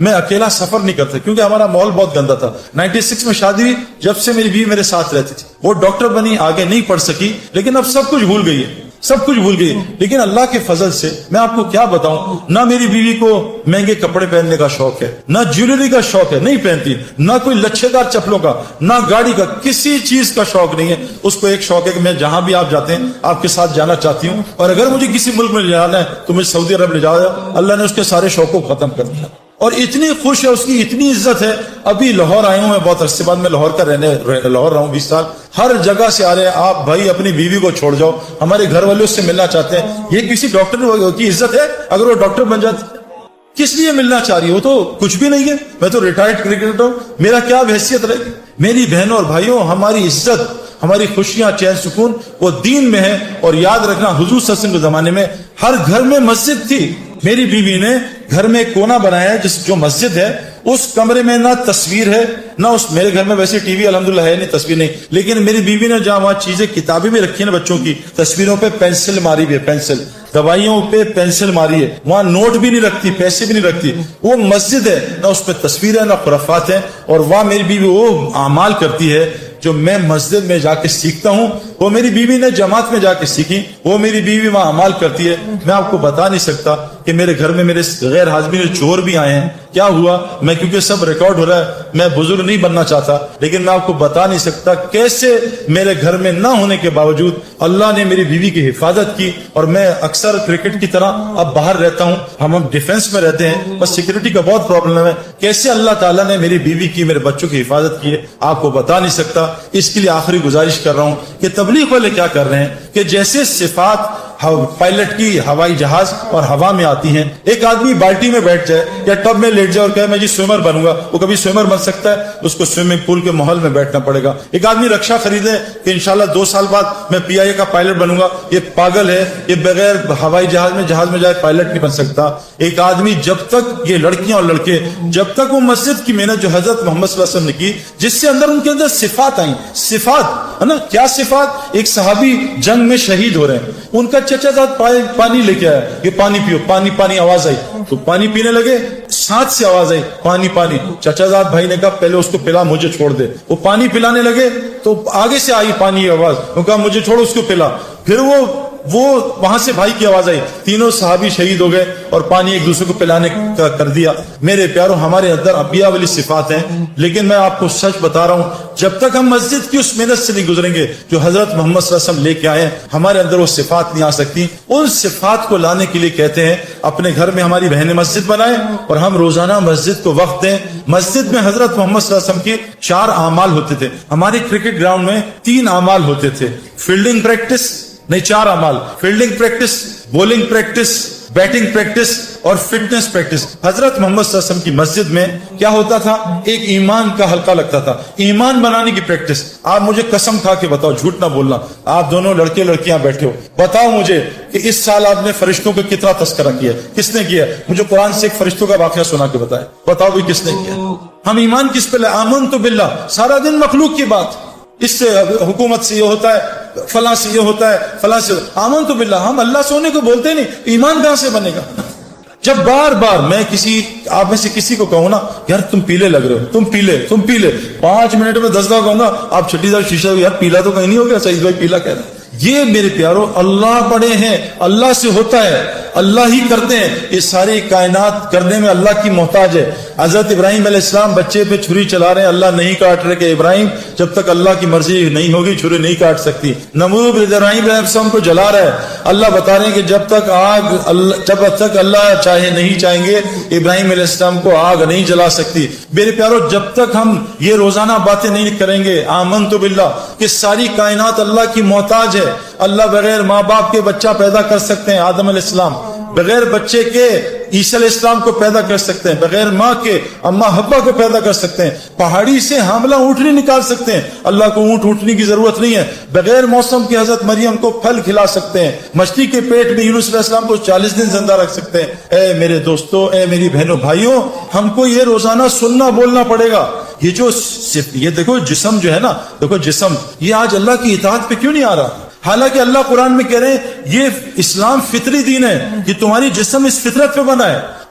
میں اکیلا سفر نہیں کرتا کیونکہ ہمارا ماحول بہت گندا تھا. 96 میں شادی ہوئی, جب سے میری بیوی میرے ساتھ رہتی تھی. وہ ڈاکٹر بنی, آگے نہیں پڑھ سکی, لیکن اب سب کچھ بھول گئی ہے, سب کچھ بھول گئی. لیکن اللہ کے فضل سے میں آپ کو کیا بتاؤں, نہ میری بیوی کو مہنگے کپڑے پہننے کا شوق ہے, نہ جیولری کا شوق ہے, نہیں پہنتی, نہ کوئی لچھے دار چپلوں کا, نہ گاڑی کا, کسی چیز کا شوق نہیں ہے. اس کو ایک شوق ہے کہ میں جہاں بھی آپ جاتے ہیں آپ کے ساتھ جانا چاہتی ہوں, اور اگر مجھے کسی ملک میں لے جانا ہے تو مجھے سعودی عرب لے جاؤ. اللہ نے اس کے سارے شوق کو ختم کر دیا, اور اتنی خوش ہے, اس کی اتنی عزت ہے. ابھی لاہور آئے ہوں میں, بہت عرصے بعد میں لاہور کا لاہور رہا ہوں 20 سال. ہر جگہ سے آ رہے ہیں, آپ بھائی اپنی بیوی کو چھوڑ جاؤ, ہمارے گھر والے اس سے ملنا چاہتے ہیں. یہ کسی ڈاکٹر کی عزت ہے اگر وہ ڈاکٹر بن جاتی؟ کس لیے ملنا چاہ رہی ہے؟ وہ تو کچھ بھی نہیں ہے. میں تو ریٹائرڈ کرکٹر ہوں, میرا کیا حیثیت رہے گی؟ میری بہنوں اور بھائیوں, ہماری عزت, ہماری خوشیاں, چین سکون وہ دین میں ہے. اور یاد رکھنا, حضور صلی اللہ علیہ وسلم کے زمانے میں ہر گھر میں مسجد تھی. میری بیوی نے گھر میں ایک کونا بنایا ہے جو مسجد ہے. اس کمرے میں نہ تصویر ہے, نہ اس, میرے گھر میں ویسے ٹی وی الحمدللہ ہے نہیں, تصویر نہیں, لیکن میری بیوی نے جہاں وہاں چیزیں, کتابیں بھی رکھی ہیں بچوں کی, تصویروں پہ پینسل ماری بھی ہے, پینسل, دوائیوں پہ پینسل ماری ہے, وہاں نوٹ بھی نہیں رکھتی, پیسے بھی نہیں رکھتی. وہ مسجد ہے, نہ اس پہ تصویر ہے نہ خرافات ہیں. اور وہاں میری بیوی وہ اعمال کرتی ہے جو میں مسجد میں جا کے سیکھتا ہوں. وہ میری بیوی نے جماعت میں جا کے سیکھی, وہ میری بیوی وہاں اعمال کرتی ہے. میں آپ کو بتا نہیں سکتا کہ میرے گھر میں میرے غیر حاضرین چور بھی آئے ہیں. کیا ہوا, میں کیونکہ سب ریکارڈ ہو رہا ہے, میں بزرگ نہیں بننا چاہتا, لیکن میں آپ کو بتا نہیں سکتا کیسے میرے گھر میں نہ ہونے کے باوجود اللہ نے میری بیوی کی حفاظت کی. اور میں اکثر کرکٹ کی طرح اب باہر رہتا ہوں, ہم ڈیفنس میں رہتے ہیں, بس سیکورٹی کا بہت پرابلم ہے. کیسے اللہ تعالیٰ نے میری بیوی کی, میرے بچوں کی حفاظت کی ہے, آپ کو بتا نہیں سکتا. اس کے لیے آخری گزارش کر رہا ہوں کہ تبلیغ والے کیا کر رہے ہیں کہ جیسے صفات پائلٹ کی ہوائی جہاز اور ہوا میں آتی ہیں, ایک آدمی بالٹی میں بیٹھ جائے یا ٹب میں لیٹ جائے اور کہے میں جی سوئمر بنوں گا, وہ کبھی سوئمر بن سکتا ہے؟ اس کو سوئمنگ پول کے ماحول میں بیٹھنا پڑے گا. ایک آدمی رکشا خریدے کہ انشاءاللہ 2 سال بعد میں PIA کا پائلٹ بنوں گا, یہ پاگل ہے, یہ بغیر ہوائی جہاز میں جائے پائلٹ نہیں بن سکتا. ایک آدمی جب تک, یہ لڑکیاں اور لڑکے, جب تک وہ مسجد کی محنت جو حضرت محمد صلی اللہ علیہ وسلم نے کی, جس سے ان کے اندر صفات آئیں, صفات ہے نا, کیا صفات؟ ایک صحابی جنگ میں شہید ہو رہے ہیں, ان کا چچا زاد پانی لے کے آیا, یہ پانی پیو, پانی پانی, آواز آئی تو پانی پینے لگے, ساتھ سے آواز آئی پانی پانی. چچا زاد بھائی نے کہا پہلے اس کو پلا, مجھے چھوڑ دے. وہ پانی پلانے لگے تو آگے سے آئی پانی کی آواز, وہ کہا مجھے چھوڑ, اس کو پلا. پھر وہ وہاں سے بھائی کی آواز آئی, تینوں صحابی شہید ہو گئے اور پانی ایک دوسرے کو پلانے کا کر دیا. میرے پیاروں, ہمارے اندر انبیاء والی صفات ہیں, لیکن میں آپ کو سچ بتا رہا ہوں, جب تک ہم مسجد کی اس محنت سے نہیں گزریں گے جو حضرت محمد صلی اللہ علیہ وسلم لے کے آئے, ہمارے اندر وہ صفات نہیں آ سکتی. ان صفات کو لانے کے لیے کہتے ہیں اپنے گھر میں ہماری بہنیں مسجد بنائیں اور ہم روزانہ مسجد کو وقت دیں. مسجد میں حضرت محمد صلی اللہ علیہ وسلم کے 4 اعمال ہوتے تھے. ہمارے کرکٹ گراؤنڈ میں 3 اعمال ہوتے تھے, فیلڈنگ پریکٹس, نہیں 4 اعمال, fielding practice, bowling practice, batting practice اور فٹنس پریکٹس. حضرت محمد صلی اللہ علیہ وسلم کی مسجد میں کیا ہوتا تھا, ایک ایمان کا حلقہ لگتا تھا, ایمان بنانے کی پریکٹس. آپ مجھے قسم کھا کے بتاؤ, جھوٹ نہ بولنا, آپ دونوں لڑکے لڑکیاں بیٹھے ہو, بتاؤ مجھے کہ اس سال آپ نے فرشتوں کا کتنا تذکرہ کیا, کس نے کیا؟ مجھے قرآن سے ایک فرشتوں کا واقعہ سنا کے بتائے, بتاؤ بھی کس نے کیا. ہم ایمان کس پہ لے, آمنت باللہ, سارا دن مخلوق کی بات, اس سے حکومت سے یہ ہوتا ہے, فلاں سے یہ ہوتا ہے, فلاں سے, آمنت باللہ. ہم اللہ سے ہونے کو بولتے نہیں, ایمان کہاں سے بنے گا؟ جب بار بار میں آپ میں سے کسی کو کہوں نا یار تم پیلے لگ رہے ہو, تم پیلے 5 منٹ میں 10 دفعہ کہوں گا, آپ چھٹی دفعہ شیشہ یار پیلا تو کہیں نہیں ہو گیا, سعید بھائی پیلا کہہ رہے ہیں. یہ میرے پیاروں اللہ بڑے ہیں, اللہ سے ہوتا ہے, اللہ ہی کرتے ہیں. یہ ساری کائنات کرنے میں اللہ کی محتاج ہے. حضرت ابراہیم علیہ السلام بچے پہ چھری چلا رہے ہیں, اللہ نہیں کاٹ رہے کہ ابراہیم جب تک اللہ کی مرضی نہیں ہوگی چھری نہیں کاٹ سکتی. نمرود ابراہیم علیہ السلام کو جلا رہا ہے, اللہ بتا رہے ہیں کہ جب تک اللہ چاہے نہیں چاہیں گے ابراہیم علیہ السلام کو آگ نہیں جلا سکتی. میرے پیاروں, جب تک ہم یہ روزانہ باتیں نہیں کریں گے آمنت باللہ کہ ساری کائنات اللہ کی محتاج ہے. اللہ بغیر ماں باپ کے بچہ پیدا کر سکتے ہیں, آدم علیہ السلام, بغیر بچے کے عیسی علیہ السلام کو پیدا کر سکتے ہیں, بغیر ماں کے اما حبا کو پیدا کر سکتے ہیں, پہاڑی سے حاملہ اونٹنی نکال سکتے ہیں, اللہ کو اونٹ اونٹنی کی ضرورت نہیں ہے, بغیر موسم کی حضرت مریم کو پھل کھلا سکتے ہیں, مچھلی کے پیٹ میں یونس علیہ السلام کو 40 دن زندہ رکھ سکتے ہیں. اے میرے دوستو, اے میری بہنوں بھائیوں, ہم کو یہ روزانہ سننا بولنا پڑے گا. یہ دیکھو جسم جو ہے نا, دیکھو جسم, یہ آج اللہ کی اطاعت پہ کیوں نہیں آ رہا؟ حالانکہ اللہ قرآن میں کہہ رہے ہیں یہ اسلام فطری دین ہے کہ تمہاری جسم اس فطرت پہ بنا ہے.